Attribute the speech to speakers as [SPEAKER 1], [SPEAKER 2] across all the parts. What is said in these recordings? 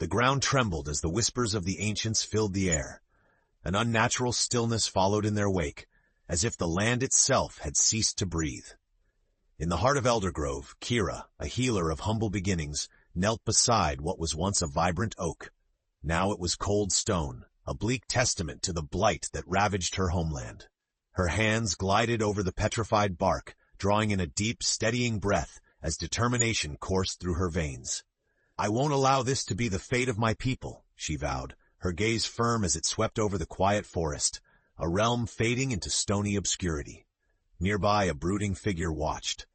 [SPEAKER 1] The ground trembled as the whispers of the ancients filled the air. An unnatural stillness followed in their wake, as if the land itself had ceased to breathe. In the heart of Eldergrove, Kira, a healer of humble beginnings, knelt beside what was once a vibrant oak. Now it was cold stone, a bleak testament to the blight that ravaged her homeland. Her hands glided over the petrified bark, drawing in a deep, steadying breath as determination coursed through her veins. "I won't allow this to be the fate of my people," she vowed, her gaze firm as it swept over the quiet forest, a realm fading into stony obscurity. Nearby, a brooding figure watched.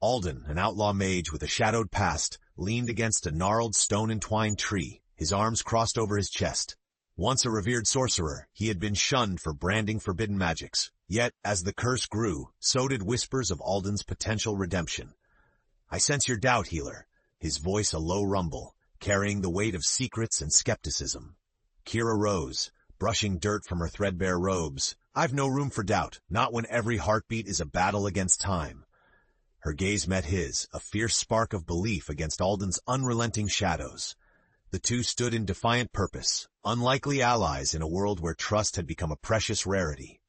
[SPEAKER 1] Alden, an outlaw mage with a shadowed past, leaned against a gnarled stone-entwined tree, his arms crossed over his chest. Once a revered sorcerer, he had been shunned for branding forbidden magics. Yet, as the curse grew, so did whispers of Alden's potential redemption. "I sense your doubt, healer," his voice a low rumble, carrying the weight of secrets and skepticism. Kira rose, brushing dirt from her threadbare robes. "I've no room for doubt, not when every heartbeat is a battle against time." Her gaze met his, a fierce spark of belief against Alden's unrelenting shadows. The two stood in defiant purpose, unlikely allies in a world where trust had become a precious rarity.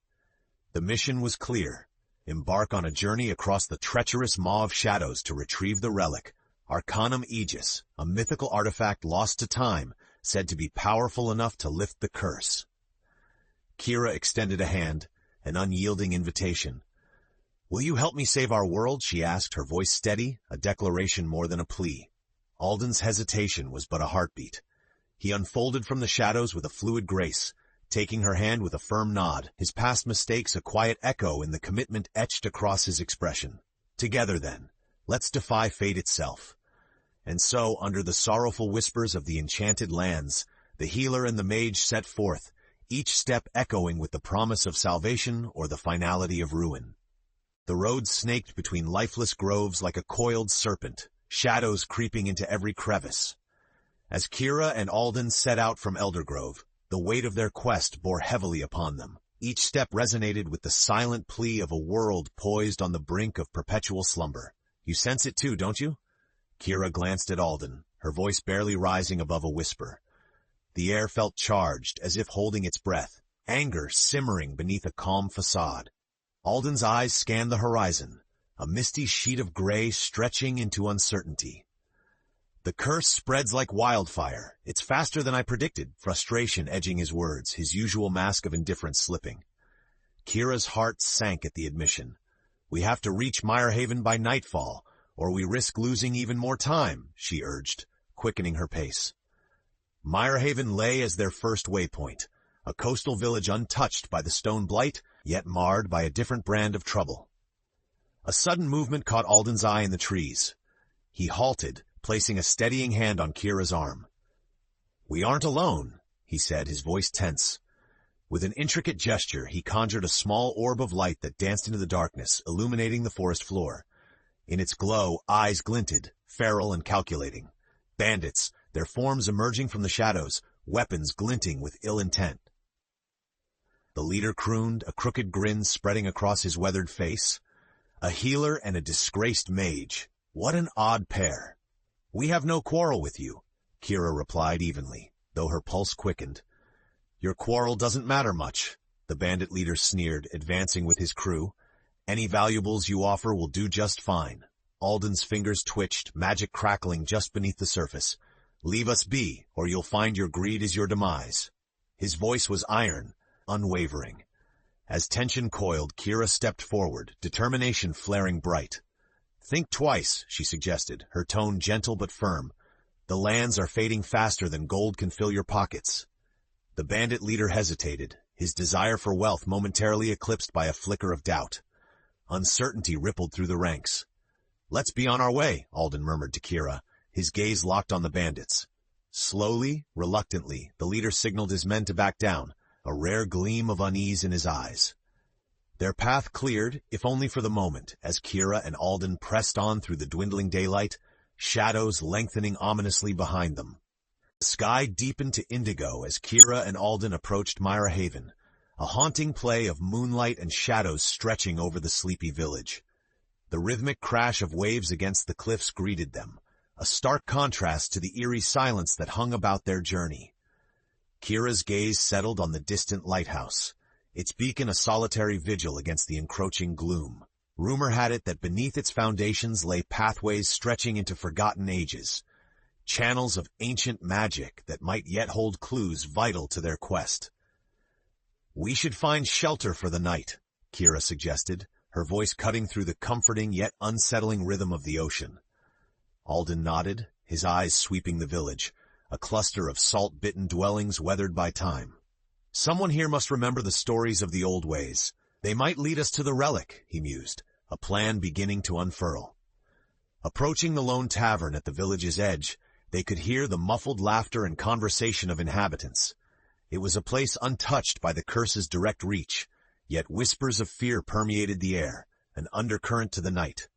[SPEAKER 1] The mission was clear: embark on a journey across the treacherous maw of shadows to retrieve the relic, Arcanum Aegis, a mythical artifact lost to time, said to be powerful enough to lift the curse. Kira extended a hand, an unyielding invitation. "Will you help me save our world?" she asked, her voice steady, a declaration more than a plea. Alden's hesitation was but a heartbeat. He unfolded from the shadows with a fluid grace, taking her hand with a firm nod, his past mistakes a quiet echo in the commitment etched across his expression. "Together, then, let's defy fate itself." And so, under the sorrowful whispers of the enchanted lands, the healer and the mage set forth, each step echoing with the promise of salvation or the finality of ruin. The road snaked between lifeless groves like a coiled serpent, shadows creeping into every crevice. As Kira and Alden set out from Eldergrove, the weight of their quest bore heavily upon them. Each step resonated with the silent plea of a world poised on the brink of perpetual slumber. "You sense it too, don't you?" Kira glanced at Alden, her voice barely rising above a whisper. The air felt charged, as if holding its breath, anger simmering beneath a calm facade. Alden's eyes scanned the horizon, a misty sheet of gray stretching into uncertainty. "The curse spreads like wildfire. It's faster than I predicted," frustration edging his words, his usual mask of indifference slipping. Kira's heart sank at the admission. "We have to reach Mirehaven by nightfall, or we risk losing even more time," she urged, quickening her pace. Mirehaven lay as their first waypoint, a coastal village untouched by the stone blight, yet marred by a different brand of trouble. A sudden movement caught Alden's eye in the trees. He halted, placing a steadying hand on Kira's arm. "We aren't alone," he said, his voice tense. With an intricate gesture, he conjured a small orb of light that danced into the darkness, illuminating the forest floor. In its glow, eyes glinted, feral and calculating. Bandits, their forms emerging from the shadows, weapons glinting with ill intent. The leader crooned, a crooked grin spreading across his weathered face. "A healer and a disgraced mage. What an odd pair." "We have no quarrel with you," Kira replied evenly, though her pulse quickened. "Your quarrel doesn't matter much," the bandit leader sneered, advancing with his crew. "Any valuables you offer will do just fine." Alden's fingers twitched, magic crackling just beneath the surface. "Leave us be, or you'll find your greed is your demise." His voice was iron, unwavering. As tension coiled, Kira stepped forward, determination flaring bright. "Think twice," she suggested, her tone gentle but firm. "The lands are fading faster than gold can fill your pockets." The bandit leader hesitated, his desire for wealth momentarily eclipsed by a flicker of doubt. Uncertainty rippled through the ranks. "Let's be on our way," Alden murmured to Kira, his gaze locked on the bandits. Slowly, reluctantly, the leader signaled his men to back down, a rare gleam of unease in his eyes. Their path cleared, if only for the moment, as Kira and Alden pressed on through the dwindling daylight, shadows lengthening ominously behind them. The sky deepened to indigo as Kira and Alden approached Mirehaven, a haunting play of moonlight and shadows stretching over the sleepy village. The rhythmic crash of waves against the cliffs greeted them, a stark contrast to the eerie silence that hung about their journey. Kira's gaze settled on the distant lighthouse, its beacon a solitary vigil against the encroaching gloom. Rumor had it that beneath its foundations lay pathways stretching into forgotten ages, channels of ancient magic that might yet hold clues vital to their quest. "We should find shelter for the night," Kira suggested, her voice cutting through the comforting yet unsettling rhythm of the ocean. Alden nodded, his eyes sweeping the village, a cluster of salt-bitten dwellings weathered by time. "Someone here must remember the stories of the old ways. They might lead us to the relic," he mused, a plan beginning to unfurl. Approaching the lone tavern at the village's edge, they could hear the muffled laughter and conversation of inhabitants. It was a place untouched by the curse's direct reach, yet whispers of fear permeated the air, an undercurrent to the night.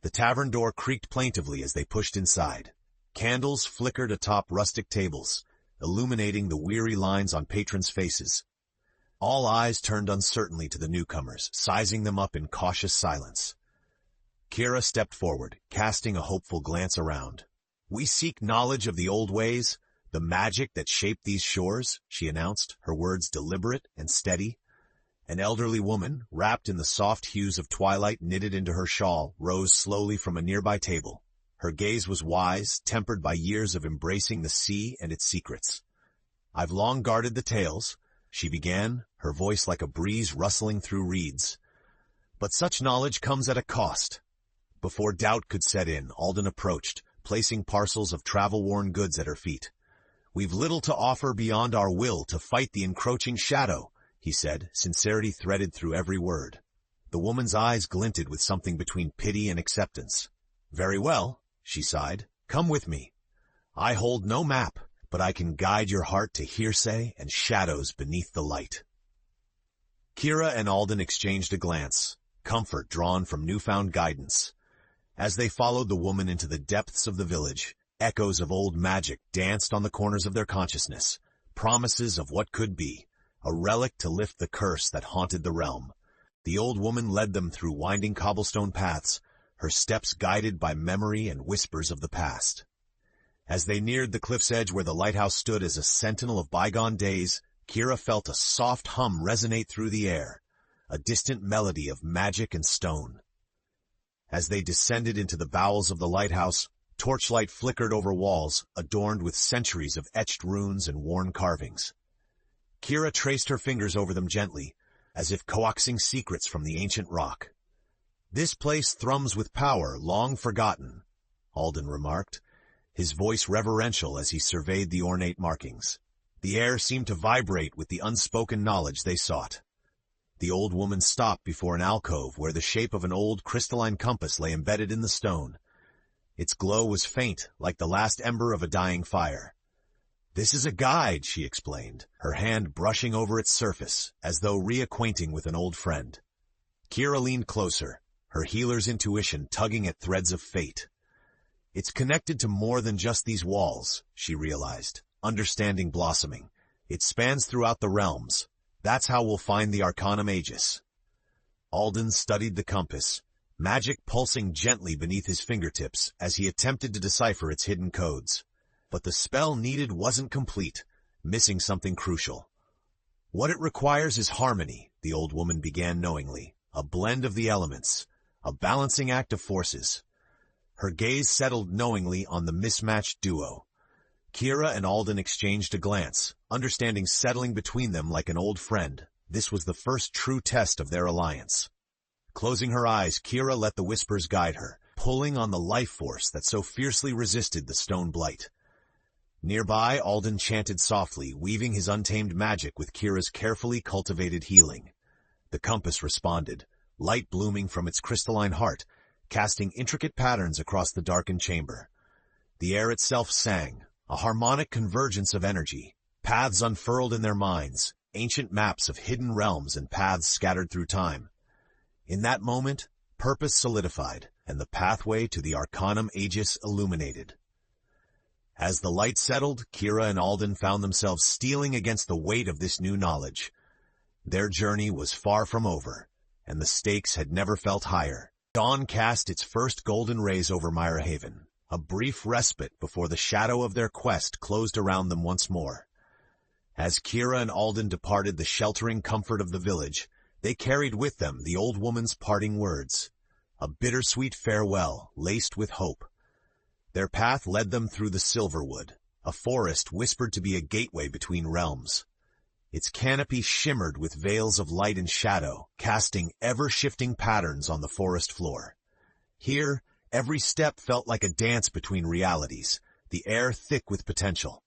[SPEAKER 1] The tavern door creaked plaintively as they pushed inside. Candles flickered atop rustic tables, illuminating the weary lines on patrons' faces. All eyes turned uncertainly to the newcomers, sizing them up in cautious silence. Kira stepped forward, casting a hopeful glance around. "We seek knowledge of the old ways, the magic that shaped these shores," she announced, her words deliberate and steady. An elderly woman, wrapped in the soft hues of twilight knitted into her shawl, rose slowly from a nearby table. Her gaze was wise, tempered by years of embracing the sea and its secrets. "I've long guarded the tales," she began, her voice like a breeze rustling through reeds. "But such knowledge comes at a cost." Before doubt could set in, Alden approached, placing parcels of travel-worn goods at her feet. "We've little to offer beyond our will to fight the encroaching shadow," he said, sincerity threaded through every word. The woman's eyes glinted with something between pity and acceptance. "Very well," she sighed. "Come with me. I hold no map, but I can guide your heart to hearsay and shadows beneath the light." Kira and Alden exchanged a glance, comfort drawn from newfound guidance. As they followed the woman into the depths of the village, echoes of old magic danced on the corners of their consciousness, promises of what could be, a relic to lift the curse that haunted the realm. The old woman led them through winding cobblestone paths, her steps guided by memory and whispers of the past. As they neared the cliff's edge where the lighthouse stood as a sentinel of bygone days, Kira felt a soft hum resonate through the air, a distant melody of magic and stone. As they descended into the bowels of the lighthouse, torchlight flickered over walls adorned with centuries of etched runes and worn carvings. Kira traced her fingers over them gently, as if coaxing secrets from the ancient rock. "This place thrums with power long forgotten," Alden remarked, his voice reverential as he surveyed the ornate markings. The air seemed to vibrate with the unspoken knowledge they sought. The old woman stopped before an alcove where the shape of an old crystalline compass lay embedded in the stone. Its glow was faint, like the last ember of a dying fire. "This is a guide," she explained, her hand brushing over its surface, as though reacquainting with an old friend. Kira leaned closer, her healer's intuition tugging at threads of fate. "It's connected to more than just these walls," she realized, understanding blossoming. "It spans throughout the realms. That's how we'll find the Arcanum Aegis." Alden studied the compass, magic pulsing gently beneath his fingertips as he attempted to decipher its hidden codes. But the spell needed wasn't complete, missing something crucial. "What it requires is harmony," the old woman began knowingly, "a blend of the elements, a balancing act of forces." Her gaze settled knowingly on the mismatched duo. Kira and Alden exchanged a glance, understanding settling between them like an old friend. This was the first true test of their alliance. Closing her eyes, Kira let the whispers guide her, pulling on the life force that so fiercely resisted the stone blight. Nearby, Alden chanted softly, weaving his untamed magic with Kira's carefully cultivated healing. The compass responded, light blooming from its crystalline heart, casting intricate patterns across the darkened chamber. The air itself sang, a harmonic convergence of energy. Paths unfurled in their minds, ancient maps of hidden realms and paths scattered through time. In that moment, purpose solidified, and the pathway to the Arcanum Aegis illuminated. As the light settled, Kira and Alden found themselves steeling against the weight of this new knowledge. Their journey was far from over, and the stakes had never felt higher. Dawn cast its first golden rays over Myra Haven, a brief respite before the shadow of their quest closed around them once more. As Kira and Alden departed the sheltering comfort of the village, they carried with them the old woman's parting words, a bittersweet farewell laced with hope. Their path led them through the Silverwood, a forest whispered to be a gateway between realms. Its canopy shimmered with veils of light and shadow, casting ever-shifting patterns on the forest floor. Here, every step felt like a dance between realities, the air thick with potential.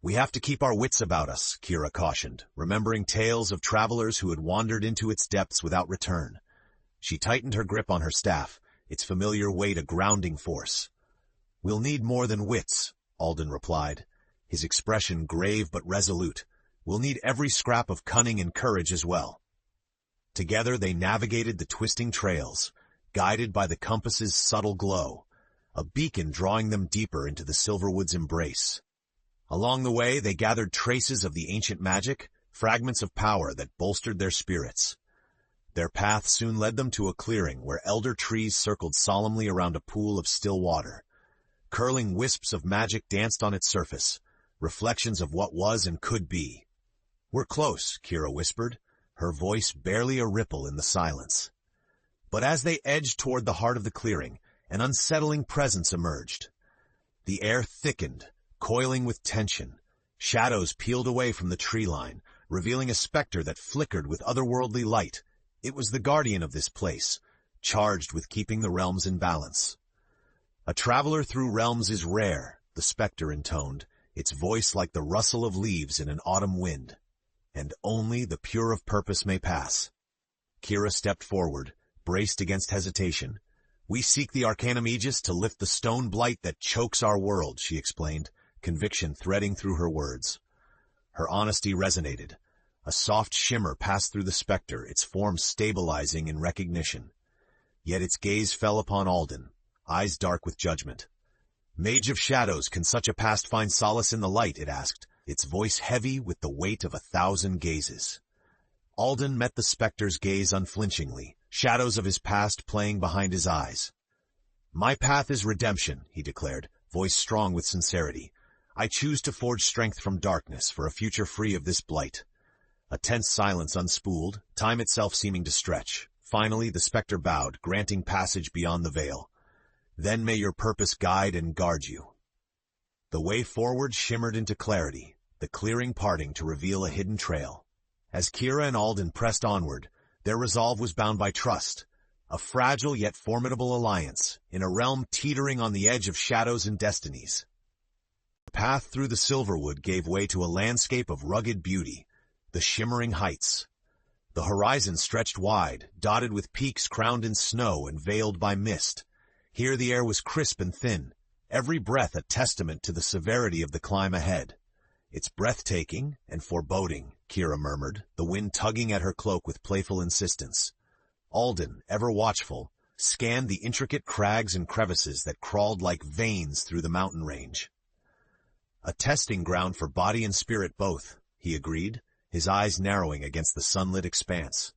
[SPEAKER 1] "We have to keep our wits about us," Kira cautioned, remembering tales of travelers who had wandered into its depths without return. She tightened her grip on her staff, its familiar weight a grounding force. "We'll need more than wits," Alden replied, his expression grave but resolute. "We'll need every scrap of cunning and courage as well." Together they navigated the twisting trails, guided by the compass's subtle glow, a beacon drawing them deeper into the Silverwood's embrace. Along the way, they gathered traces of the ancient magic, fragments of power that bolstered their spirits. Their path soon led them to a clearing where elder trees circled solemnly around a pool of still water. Curling wisps of magic danced on its surface, reflections of what was and could be. "We're close," Kira whispered, her voice barely a ripple in the silence. But as they edged toward the heart of the clearing, an unsettling presence emerged. The air thickened, coiling with tension. Shadows peeled away from the tree line, revealing a specter that flickered with otherworldly light. It was the guardian of this place, charged with keeping the realms in balance. "A traveler through realms is rare," the specter intoned, its voice like the rustle of leaves in an autumn wind. "And only the pure of purpose may pass." Kira stepped forward, braced against hesitation. "We seek the Arcanum Aegis to lift the stone blight that chokes our world," she explained, conviction threading through her words. Her honesty resonated. A soft shimmer passed through the specter, its form stabilizing in recognition. Yet its gaze fell upon Alden, eyes dark with judgment. "Mage of Shadows, can such a past find solace in the light?" it asked, its voice heavy with the weight of 1,000 gazes. Alden met the specter's gaze unflinchingly, shadows of his past playing behind his eyes. "My path is redemption," he declared, voice strong with sincerity. "I choose to forge strength from darkness for a future free of this blight." A tense silence unspooled, time itself seeming to stretch. Finally, the specter bowed, granting passage beyond the veil. "Then may your purpose guide and guard you." The way forward shimmered into clarity, the clearing parting to reveal a hidden trail. As Kira and Alden pressed onward, their resolve was bound by trust, a fragile yet formidable alliance, in a realm teetering on the edge of shadows and destinies. The path through the Silverwood gave way to a landscape of rugged beauty, the shimmering heights. The horizon stretched wide, dotted with peaks crowned in snow and veiled by mist. Here the air was crisp and thin, every breath a testament to the severity of the climb ahead. "It's breathtaking and foreboding," Kira murmured, the wind tugging at her cloak with playful insistence. Alden, ever watchful, scanned the intricate crags and crevices that crawled like veins through the mountain range. "A testing ground for body and spirit both," he agreed, his eyes narrowing against the sunlit expanse.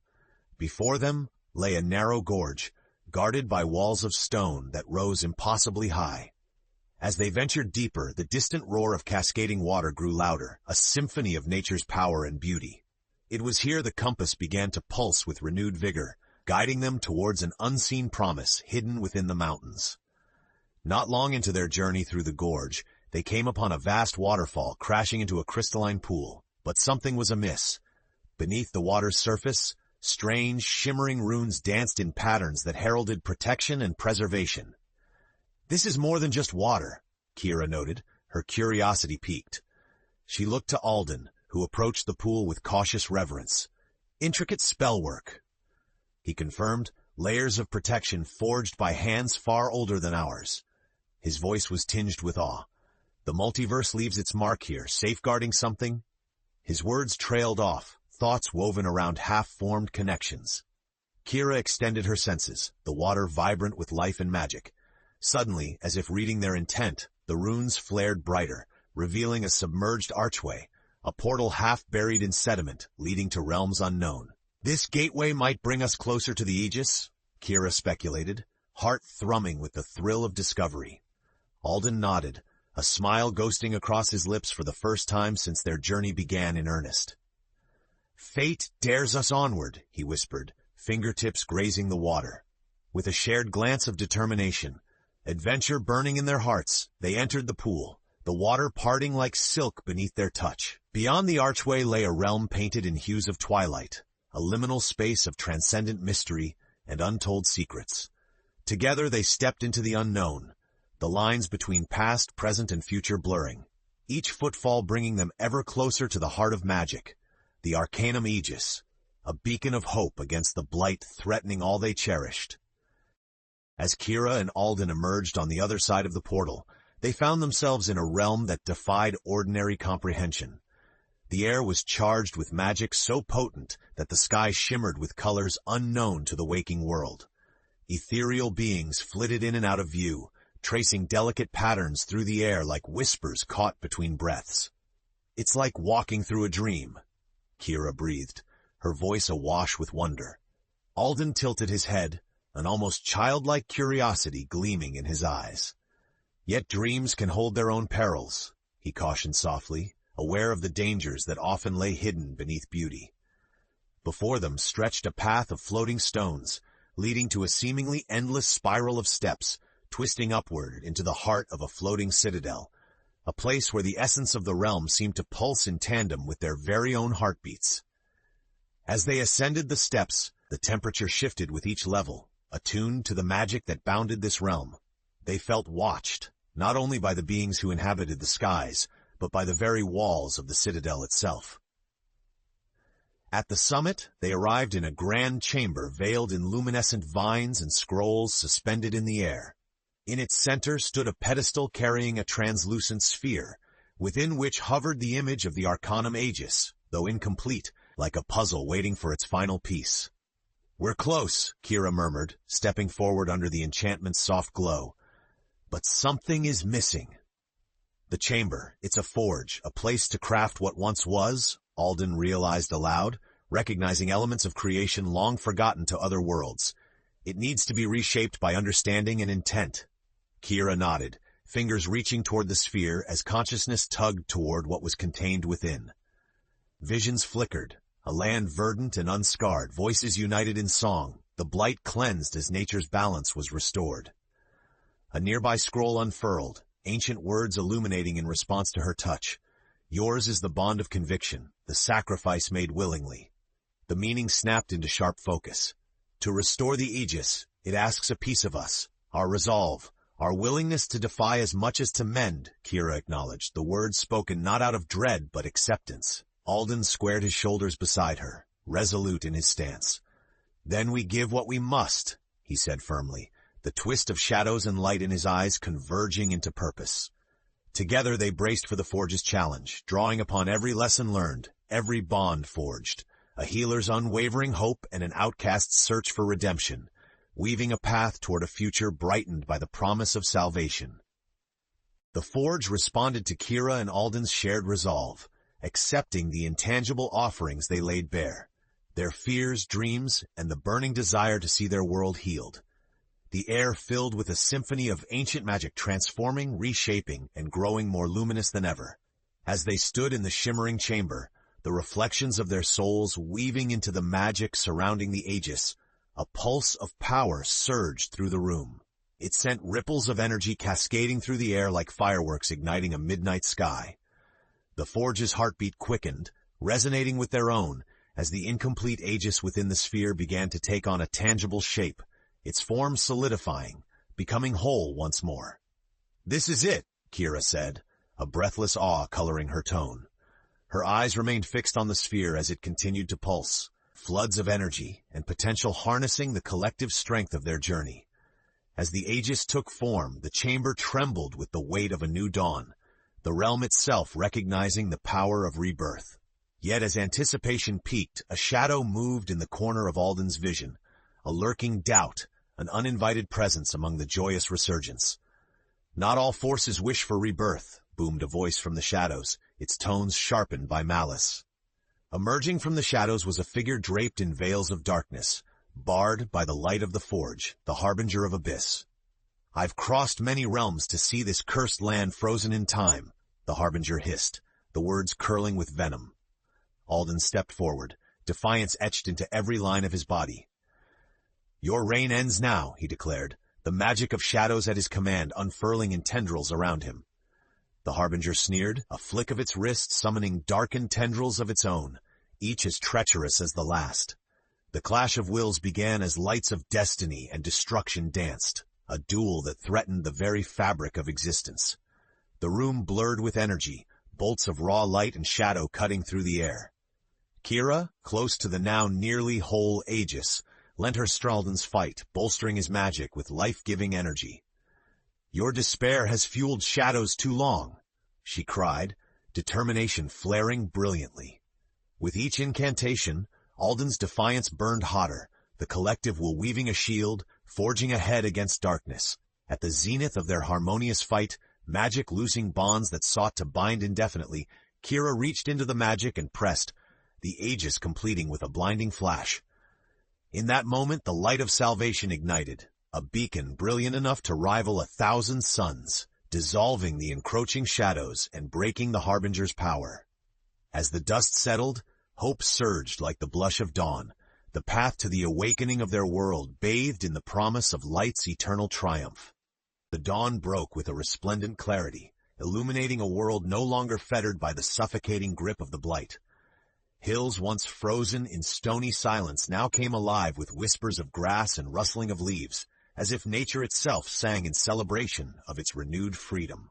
[SPEAKER 1] Before them lay a narrow gorge, guarded by walls of stone that rose impossibly high. As they ventured deeper, the distant roar of cascading water grew louder, a symphony of nature's power and beauty. It was here the compass began to pulse with renewed vigor, guiding them towards an unseen promise hidden within the mountains. Not long into their journey through the gorge, they came upon a vast waterfall crashing into a crystalline pool, but something was amiss. Beneath the water's surface, strange, shimmering runes danced in patterns that heralded protection and preservation. "This is more than just water," Kira noted, her curiosity piqued. She looked to Alden, who approached the pool with cautious reverence. "Intricate spellwork," he confirmed, "layers of protection forged by hands far older than ours." His voice was tinged with awe. "The multiverse leaves its mark here, safeguarding something?" His words trailed off, thoughts woven around half-formed connections. Kira extended her senses, the water vibrant with life and magic. Suddenly, as if reading their intent, the runes flared brighter, revealing a submerged archway, a portal half buried in sediment, leading to realms unknown. "This gateway might bring us closer to the Aegis," Kira speculated, heart thrumming with the thrill of discovery. Alden nodded, a smile ghosting across his lips for the first time since their journey began in earnest. "Fate dares us onward," he whispered, fingertips grazing the water. With a shared glance of determination, adventure burning in their hearts, they entered the pool, the water parting like silk beneath their touch. Beyond the archway lay a realm painted in hues of twilight, a liminal space of transcendent mystery and untold secrets. Together they stepped into the unknown, the lines between past, present, and future blurring, each footfall bringing them ever closer to the heart of magic, the Arcanum Aegis, a beacon of hope against the blight threatening all they cherished. As Kira and Alden emerged on the other side of the portal, they found themselves in a realm that defied ordinary comprehension. The air was charged with magic so potent that the sky shimmered with colors unknown to the waking world. Ethereal beings flitted in and out of view, tracing delicate patterns through the air like whispers caught between breaths. "It's like walking through a dream," Kira breathed, her voice awash with wonder. Alden tilted his head, an almost childlike curiosity gleaming in his eyes. "Yet dreams can hold their own perils," he cautioned softly, aware of the dangers that often lay hidden beneath beauty. Before them stretched a path of floating stones, leading to a seemingly endless spiral of steps, twisting upward into the heart of a floating citadel, a place where the essence of the realm seemed to pulse in tandem with their very own heartbeats. As they ascended the steps, the temperature shifted with each level, attuned to the magic that bounded this realm. They felt watched, not only by the beings who inhabited the skies, but by the very walls of the citadel itself. At the summit, they arrived in a grand chamber veiled in luminescent vines and scrolls suspended in the air. In its center stood a pedestal carrying a translucent sphere, within which hovered the image of the Arcanum Aegis, though incomplete, like a puzzle waiting for its final piece. "We're close," Kira murmured, stepping forward under the enchantment's soft glow. "But something is missing." "The chamber, it's a forge, a place to craft what once was," Alden realized aloud, recognizing elements of creation long forgotten to other worlds. "It needs to be reshaped by understanding and intent." Kira nodded, fingers reaching toward the sphere as consciousness tugged toward what was contained within. Visions flickered, a land verdant and unscarred, voices united in song, the blight cleansed as nature's balance was restored. A nearby scroll unfurled, ancient words illuminating in response to her touch. "Yours is the bond of conviction, the sacrifice made willingly." The meaning snapped into sharp focus. To restore the Aegis, it asks a piece of us, our resolve, our willingness to defy as much as to mend, Kira acknowledged, the words spoken not out of dread but acceptance. Alden squared his shoulders beside her, resolute in his stance. "Then we give what we must," he said firmly, the twist of shadows and light in his eyes converging into purpose. Together they braced for the forge's challenge, drawing upon every lesson learned, every bond forged, a healer's unwavering hope and an outcast's search for redemption, weaving a path toward a future brightened by the promise of salvation. The forge responded to Kira and Alden's shared resolve, accepting the intangible offerings they laid bare, their fears, dreams, and the burning desire to see their world healed. The air filled with a symphony of ancient magic transforming, reshaping, and growing more luminous than ever. As they stood in the shimmering chamber, the reflections of their souls weaving into the magic surrounding the Aegis, a pulse of power surged through the room. It sent ripples of energy cascading through the air like fireworks igniting a midnight sky. The forge's heartbeat quickened, resonating with their own, as the incomplete Aegis within the sphere began to take on a tangible shape, its form solidifying, becoming whole once more. "This is it," Kira said, a breathless awe coloring her tone. Her eyes remained fixed on the sphere as it continued to pulse, floods of energy and potential harnessing the collective strength of their journey. As the Aegis took form, the chamber trembled with the weight of a new dawn, the realm itself recognizing the power of rebirth. Yet as anticipation peaked, a shadow moved in the corner of Alden's vision, a lurking doubt, an uninvited presence among the joyous resurgence. "Not all forces wish for rebirth," boomed a voice from the shadows, its tones sharpened by malice. Emerging from the shadows was a figure draped in veils of darkness, barred by the light of the forge, the harbinger of abyss. I've crossed many realms to see this cursed land frozen in time, the Harbinger hissed, the words curling with venom. Alden stepped forward, defiance etched into every line of his body. Your reign ends now, he declared, the magic of shadows at his command unfurling in tendrils around him. The Harbinger sneered, a flick of its wrist summoning darkened tendrils of its own, each as treacherous as the last. The clash of wills began as lights of destiny and destruction danced, a duel that threatened the very fabric of existence. The room blurred with energy, bolts of raw light and shadow cutting through the air. Kira, close to the now nearly whole Aegis, lent her Stralden's fight, bolstering his magic with life-giving energy. Your despair has fueled shadows too long, she cried, determination flaring brilliantly. With each incantation, Alden's defiance burned hotter, the collective will weaving a shield, forging ahead against darkness. At the zenith of their harmonious fight, magic loosing bonds that sought to bind indefinitely, Kira reached into the magic and pressed, the Aegis completing with a blinding flash. In that moment, the light of salvation ignited, a beacon brilliant enough to rival 1,000 suns, dissolving the encroaching shadows and breaking the Harbinger's power. As the dust settled, hope surged like the blush of dawn, the path to the awakening of their world bathed in the promise of light's eternal triumph. The dawn broke with a resplendent clarity, illuminating a world no longer fettered by the suffocating grip of the blight. Hills once frozen in stony silence now came alive with whispers of grass and rustling of leaves, as if nature itself sang in celebration of its renewed freedom.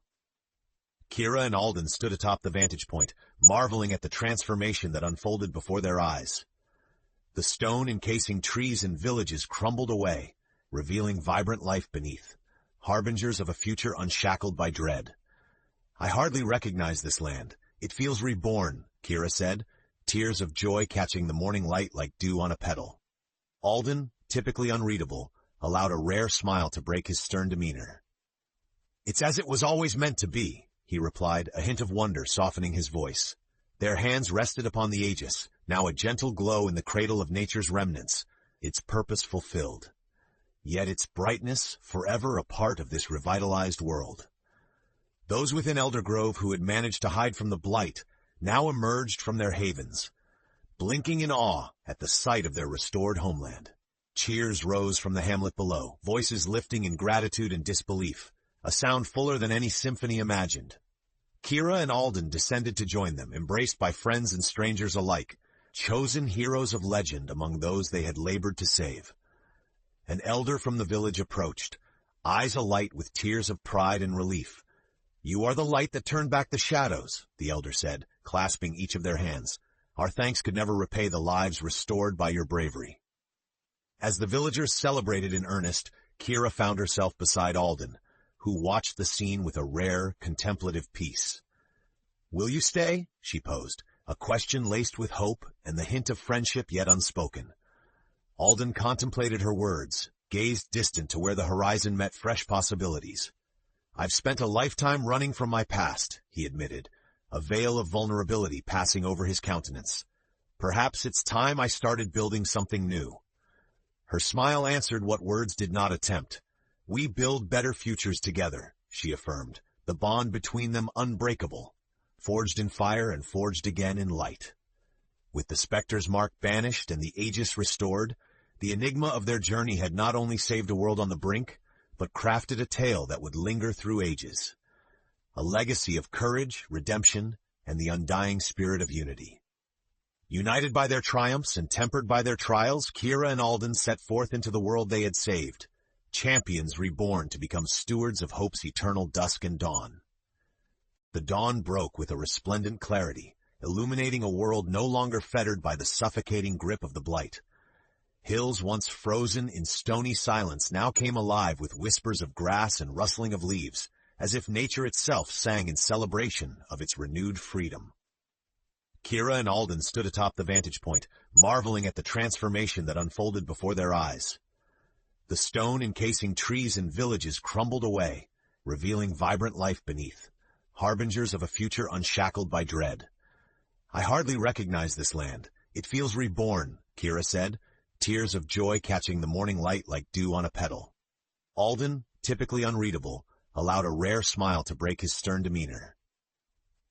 [SPEAKER 1] Kira and Alden stood atop the vantage point, marveling at the transformation that unfolded before their eyes. The stone encasing trees and villages crumbled away, revealing vibrant life beneath, harbingers of a future unshackled by dread. I hardly recognize this land. It feels reborn, Kira said, tears of joy catching the morning light like dew on a petal. Alden, typically unreadable, allowed a rare smile to break his stern demeanor. It's as it was always meant to be, he replied, a hint of wonder softening his voice. Their hands rested upon the Aegis, now a gentle glow in the cradle of nature's remnants, its purpose fulfilled. Yet its brightness forever a part of this revitalized world. Those within Eldergrove who had managed to hide from the blight now emerged from their havens, blinking in awe at the sight of their restored homeland. Cheers rose from the hamlet below, voices lifting in gratitude and disbelief, a sound fuller than any symphony imagined. Kira and Alden descended to join them, embraced by friends and strangers alike, chosen heroes of legend among those they had labored to save. An elder from the village approached, eyes alight with tears of pride and relief. You are the light that turned back the shadows, the elder said, clasping each of their hands. Our thanks could never repay the lives restored by your bravery. As the villagers celebrated in earnest, Kira found herself beside Alden, who watched the scene with a rare, contemplative peace. Will you stay? She posed, a question laced with hope and the hint of friendship yet unspoken. Alden contemplated her words, gazed distant to where the horizon met fresh possibilities. I've spent a lifetime running from my past, he admitted, a veil of vulnerability passing over his countenance. Perhaps it's time I started building something new. Her smile answered what words did not attempt. We build better futures together, she affirmed, the bond between them unbreakable, forged in fire and forged again in light. With the specter's mark banished and the Aegis restored, the enigma of their journey had not only saved a world on the brink, but crafted a tale that would linger through ages. A legacy of courage, redemption, and the undying spirit of unity. United by their triumphs and tempered by their trials, Kira and Alden set forth into the world they had saved, champions reborn to become stewards of hope's eternal dusk and dawn. The dawn broke with a resplendent clarity, illuminating a world no longer fettered by the suffocating grip of the blight. Hills once frozen in stony silence now came alive with whispers of grass and rustling of leaves, as if nature itself sang in celebration of its renewed freedom. Kira and Alden stood atop the vantage point, marveling at the transformation that unfolded before their eyes. The stone encasing trees and villages crumbled away, revealing vibrant life beneath, harbingers of a future unshackled by dread. I hardly recognize this land. It feels reborn, Kira said, tears of joy catching the morning light like dew on a petal. Alden, typically unreadable, allowed a rare smile to break his stern demeanor.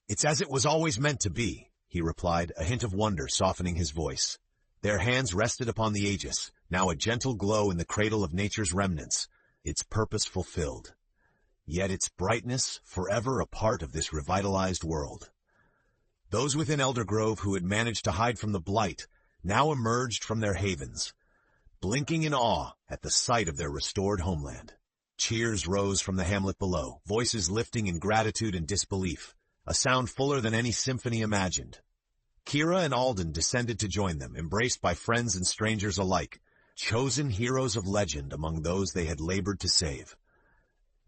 [SPEAKER 1] "It's as it was always meant to be," he replied, a hint of wonder softening his voice. Their hands rested upon the Aegis, now a gentle glow in the cradle of nature's remnants, its purpose fulfilled. Yet its brightness forever a part of this revitalized world. Those within Eldergrove who had managed to hide from the Blight now emerged from their havens, blinking in awe at the sight of their restored homeland. Cheers rose from the hamlet below, voices lifting in gratitude and disbelief, a sound fuller than any symphony imagined. Kira and Alden descended to join them, embraced by friends and strangers alike, chosen heroes of legend among those they had labored to save.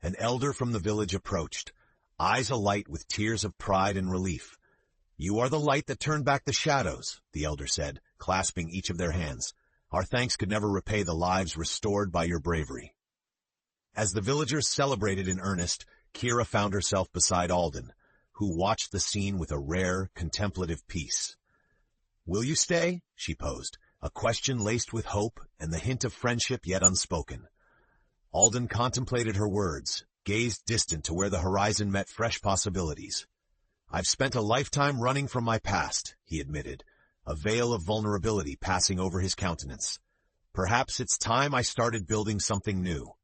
[SPEAKER 1] An elder from the village approached, eyes alight with tears of pride and relief. "You are the light that turned back the shadows," the elder said, clasping each of their hands. "Our thanks could never repay the lives restored by your bravery." As the villagers celebrated in earnest, Kira found herself beside Alden, who watched the scene with a rare, contemplative peace. "Will you stay?" she posed, a question laced with hope and the hint of friendship yet unspoken. Alden contemplated her words, gazed distant to where the horizon met fresh possibilities. "I've spent a lifetime running from my past," he admitted, a veil of vulnerability passing over his countenance. "Perhaps it's time I started building something new."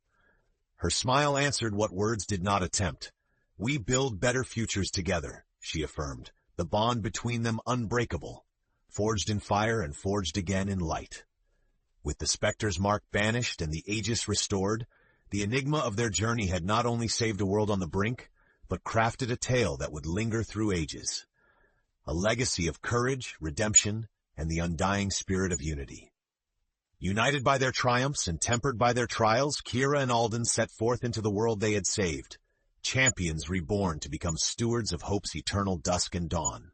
[SPEAKER 1] Her smile answered what words did not attempt. "We build better futures together," she affirmed, the bond between them unbreakable, forged in fire and forged again in light. With the Spectre's mark banished and the Aegis restored, the enigma of their journey had not only saved a world on the brink, but crafted a tale that would linger through ages. A legacy of courage, redemption, and the undying spirit of unity. United by their triumphs and tempered by their trials, Kira and Alden set forth into the world they had saved, champions reborn to become stewards of hope's eternal dusk and dawn.